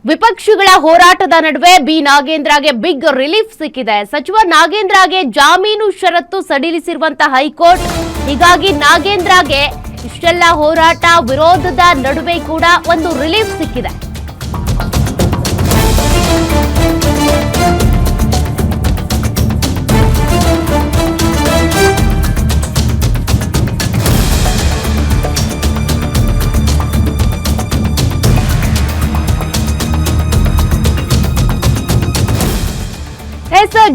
ವಿಪಕ್ಷಗಳ ಹೋರಾಟದ ನಡುವೆ ಬಿ ನಾಗೇಂದ್ರಗೆ ಬಿಗ್ ರಿಲೀಫ್ ಸಿಕ್ಕಿದೆ. ಸಚಿವ ನಾಗೇಂದ್ರಗೆ ಜಾಮೀನು ಷರತ್ತು ಸಡಿಲಿಸಿರುವಂತಹ ಹೈಕೋರ್ಟ್. ಹೀಗಾಗಿ ನಾಗೇಂದ್ರಗೆ ಇಷ್ಟೆಲ್ಲ ಹೋರಾಟ ವಿರೋಧದ ನಡುವೆ ಕೂಡ ಒಂದು ರಿಲೀಫ್ ಸಿಕ್ಕಿದೆ.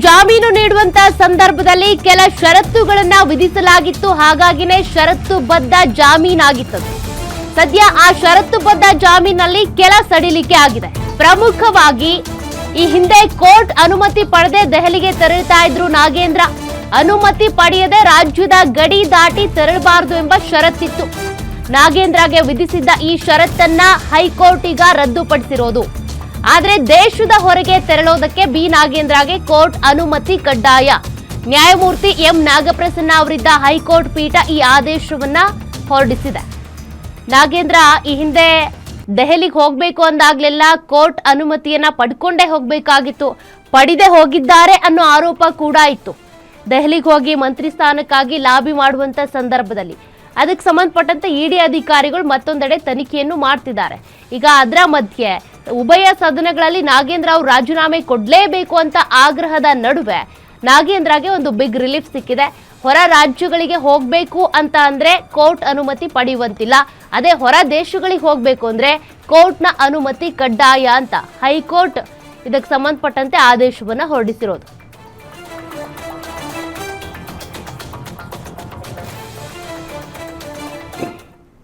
ಜಾಮೀನು ನೀಡುವಂತ ಸಂದರ್ಭದಲ್ಲಿ ಕೆಲ ಷರತ್ತುಗಳನ್ನ ವಿಧಿಸಲಾಗಿತ್ತು. ಹಾಗಾಗಿನೇ ಷರತ್ತುಬದ್ಧ ಜಾಮೀನಾಗಿತ್ತು. ಸದ್ಯ ಆ ಷರತ್ತುಬದ್ಧ ಜಾಮೀನಲ್ಲಿ ಕೆಲ ಸಡಿಲಿಕೆ ಆಗಿದೆ. ಪ್ರಮುಖವಾಗಿ ಈ ಹಿಂದೆ ಕೋರ್ಟ್ ಅನುಮತಿ ಪಡೆದೇ ದೆಹಲಿಗೆ ತೆರಳುತ್ತಾ ಇದ್ರು ನಾಗೇಂದ್ರ. ಅನುಮತಿ ಪಡೆಯದೆ ರಾಜ್ಯದ ಗಡಿ ದಾಟಿ ತೆರಳಬಾರದು ಎಂಬ ಷರತ್ತಿತ್ತು. ನಾಗೇಂದ್ರಗೆ ವಿಧಿಸಿದ್ದ ಈ ಷರತ್ತನ್ನ ಹೈಕೋರ್ಟ್ ಈಗ ರದ್ದುಪಡಿಸಿರೋದು. ಆದರೆ ದೇಶದ ಹೊರಗೆ ತೆರಳೋದಕ್ಕೆ ಬಿ ನಾಗೇಂದ್ರಗೆ ಕೋರ್ಟ್ ಅನುಮತಿ ಕಡ್ಡಾಯ. ನ್ಯಾಯಮೂರ್ತಿ ಎಂ ನಾಗಪ್ರಸನ್ನ ಅವರಿದ್ದ ಹೈಕೋರ್ಟ್ ಪೀಠ ಈ ಆದೇಶವನ್ನ ಹೊರಡಿಸಿದೆ. ನಾಗೇಂದ್ರ ಈ ಹಿಂದೆ ದೆಹಲಿಗೆ ಹೋಗಬೇಕು ಅಂದಾಗ್ಲೆಲ್ಲ ಕೋರ್ಟ್ ಅನುಮತಿಯನ್ನ ಪಡ್ಕೊಂಡೇ ಹೋಗಬೇಕಾಗಿತ್ತು. ಪಡೆದೇ ಹೋಗಿದ್ದಾರೆ ಅನ್ನೋ ಆರೋಪ ಕೂಡ ಇತ್ತು. ದೆಹಲಿಗೆ ಹೋಗಿ ಮಂತ್ರಿ ಸ್ಥಾನಕ್ಕಾಗಿ ಲಾಬಿ ಮಾಡುವಂತ ಸಂದರ್ಭದಲ್ಲಿ ಅದಕ್ಕೆ ಸಂಬಂಧಪಟ್ಟಂತೆ ಇಡಿ ಅಧಿಕಾರಿಗಳು ಮತ್ತೊಂದೆಡೆ ತನಿಖೆಯನ್ನು ಮಾಡ್ತಿದ್ದಾರೆ. ಈಗ ಅದರ ಮಧ್ಯೆ ಉಭಯ ಸದನಗಳಲ್ಲಿ ನಾಗೇಂದ್ರ ಅವರು ರಾಜೀನಾಮೆ ಕೊಡಲೇಬೇಕು ಅಂತ ಆಗ್ರಹದ ನಡುವೆ ನಾಗೇಂದ್ರಗೆ ಒಂದು ಬಿಗ್ ರಿಲೀಫ್ ಸಿಕ್ಕಿದೆ. ಹೊರ ರಾಜ್ಯಗಳಿಗೆ ಹೋಗಬೇಕು ಅಂತ ಅಂದ್ರೆ ಕೋರ್ಟ್ ಅನುಮತಿ ಪಡೆಯುವಂತಿಲ್ಲ. ಅದೇ ಹೊರ ದೇಶಗಳಿಗೆ ಹೋಗಬೇಕು ಅಂದ್ರೆ ಕೋರ್ಟ್ನ ಅನುಮತಿ ಕಡ್ಡಾಯ ಅಂತ ಹೈಕೋರ್ಟ್ ಇದಕ್ಕೆ ಸಂಬಂಧಪಟ್ಟಂತೆ ಆದೇಶವನ್ನ ಹೊರಡಿಸಿರೋದು.